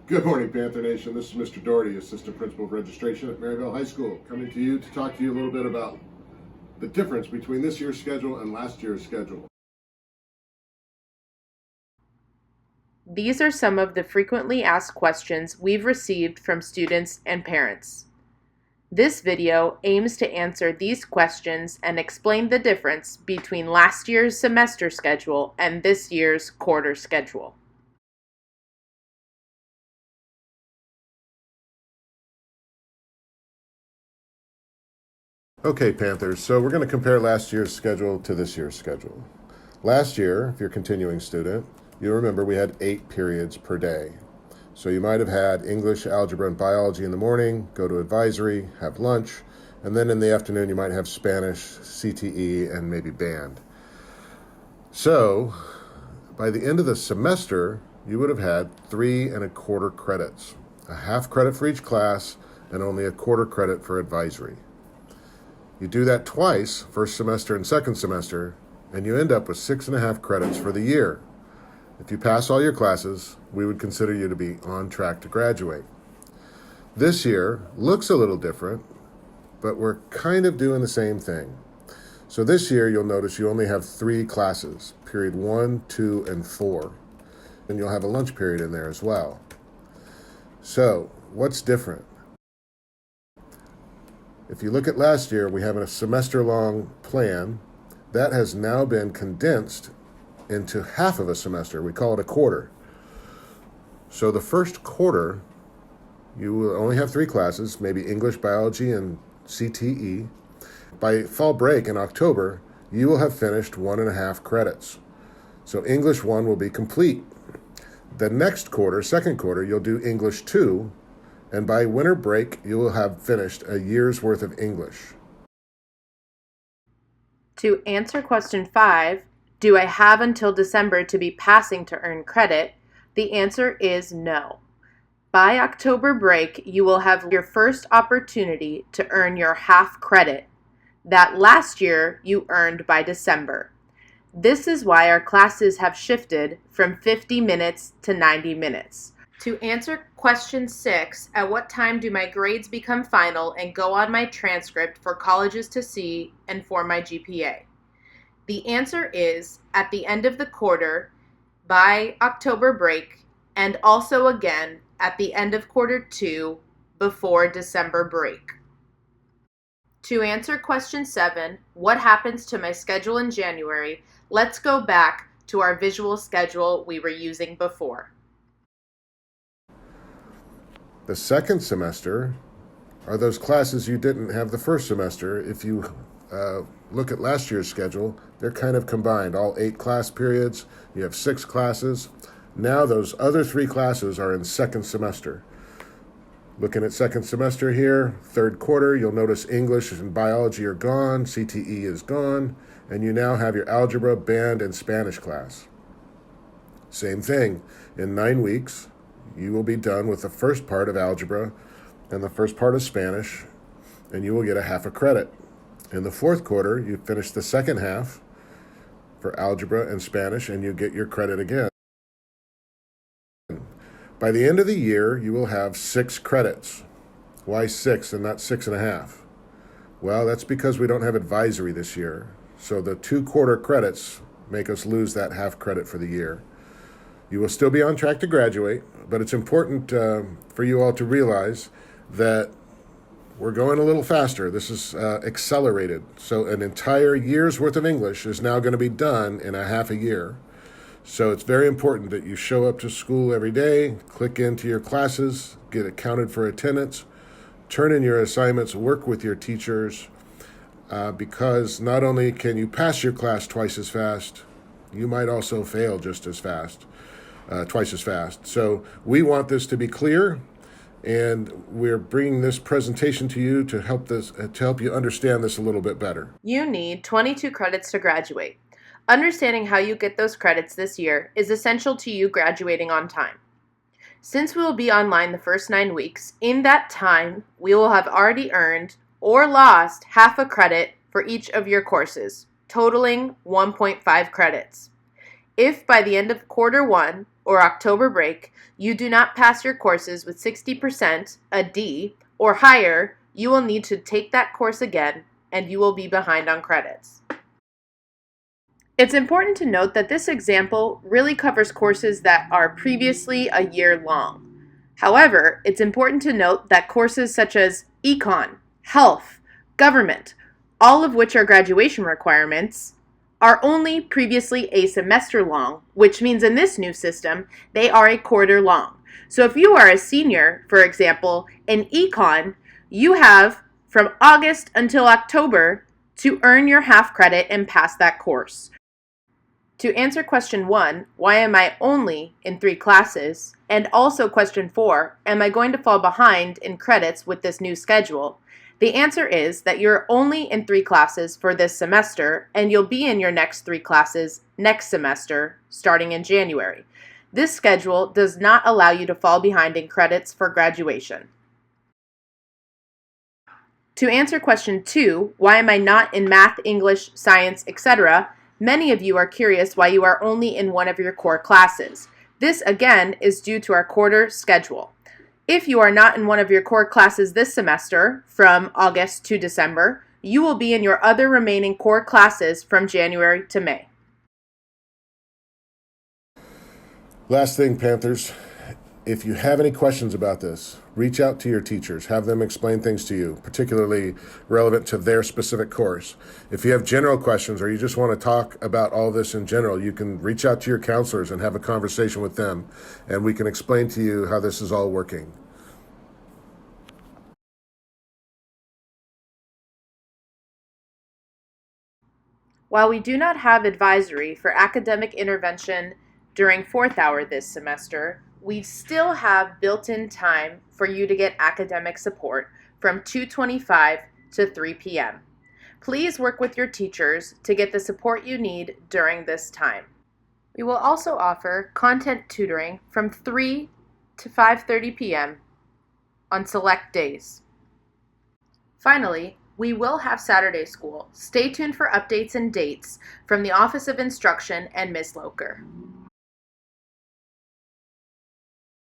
Good morning, Panther Nation. This is Mr. Doherty, Assistant Principal of Registration at Maryville High School, coming to you to talk to you a little bit about the difference between this year's schedule and last year's schedule. These are some of the frequently asked questions we've received from students and parents. This video aims to answer these questions and explain the difference between last year's semester schedule and this year's quarter schedule. Okay, Panthers, so we're going to compare last year's schedule to this year's schedule. Last year, if you're a continuing student, you remember we had 8 periods per day. So you might have had English, algebra, and biology in the morning, go to advisory, have lunch, and then in the afternoon you might have Spanish, CTE, and maybe band. So by the end of the semester, you would have had 3 1/4 credits, a half credit for each class, and only a quarter credit for advisory. You do that twice, first semester and second semester, and you end up with 6 1/2 credits for the year. If you pass all your classes, we would consider you to be on track to graduate. This year looks a little different, but we're kind of doing the same thing. So this year you'll notice you only have 3 classes, period 1, 2, and 4. And you'll have a lunch period in there as well. So what's different? If you look at last year, we have a semester-long plan. That has now been condensed into half of a semester. We call it a quarter. So the first quarter, you will only have 3 classes, maybe English, biology, and CTE. By fall break in October, you will have finished 1 1/2 credits. So English 1 will be complete. The next quarter, second quarter, you'll do English 2, and by winter break, you will have finished a year's worth of English. To answer question 5, do I have until December to be passing to earn credit? The answer is no. By October break, you will have your first opportunity to earn your half credit that last year you earned by December. This is why our classes have shifted from 50 minutes to 90 minutes. To answer question 6, at what time do my grades become final and go on my transcript for colleges to see and for my GPA? The answer is at the end of the quarter, by October break, and also again at the end of quarter 2 before December break. To answer question 7, what happens to my schedule in January? Let's go back to our visual schedule we were using before. The second semester are those classes you didn't have the first semester. If you look at last year's schedule, they're kind of combined, all 8 class periods. You have 6 classes. Now those other 3 classes are in second semester. Looking at second semester here, third quarter, you'll notice English and biology are gone, CTE is gone, and you now have your algebra, band, and Spanish class. Same thing, in 9 weeks, you will be done with the first part of algebra and the first part of Spanish, and you will get a half a credit. In the fourth quarter, you finish the second half for algebra and Spanish, and you get your credit again. By the end of the year, you will have 6 credits. Why 6 and not 6 1/2? Well, that's because we don't have advisory this year. So the 2 quarter credits make us lose that half credit for the year. You will still be on track to graduate, but it's important for you all to realize that we're going a little faster. This is accelerated. So an entire year's worth of English is now going to be done in a half a year. So it's very important that you show up to school every day, click into your classes, get accounted for attendance, turn in your assignments, work with your teachers, because not only can you pass your class twice as fast, you might also fail just as fast. Twice as fast. So we want this to be clear, and we're bringing this presentation to you to help you understand this a little bit better. You need 22 credits to graduate. Understanding how you get those credits this year is essential to you graduating on time. Since we will be online the first 9 weeks, in that time, we will have already earned or lost half a credit for each of your courses, totaling 1.5 credits. If by the end of quarter 1 or October break, you do not pass your courses with 60%, a D, or higher, you will need to take that course again and you will be behind on credits. It's important to note that this example really covers courses that are previously a year long. However, it's important to note that courses such as econ, health, government, all of which are graduation requirements, are only previously a semester long, which means in this new system, they are a quarter long. So if you are a senior, for example, in econ, you have from August until October to earn your half credit and pass that course. To answer question 1, why am I only in 3 classes? And also question 4, am I going to fall behind in credits with this new schedule? The answer is that you're only in 3 classes for this semester, and you'll be in your next 3 classes next semester, starting in January. This schedule does not allow you to fall behind in credits for graduation. To answer question 2, why am I not in math, English, science, etc.? Many of you are curious why you are only in one of your core classes. This, again, is due to our quarter schedule. If you are not in one of your core classes this semester, from August to December, you will be in your other remaining core classes from January to May. Last thing, Panthers, if you have any questions about this, reach out to your teachers. Have them explain things to you, particularly relevant to their specific course. If you have general questions or you just want to talk about all this in general, you can reach out to your counselors and have a conversation with them, and we can explain to you how this is all working. While we do not have advisory for academic intervention during 4th hour this semester, we still have built-in time for you to get academic support from 2:25 to 3 p.m. Please work with your teachers to get the support you need during this time. We will also offer content tutoring from 3 to 5:30 p.m. on select days. Finally, we will have Saturday school. Stay tuned for updates and dates from the Office of Instruction and Ms. Loker.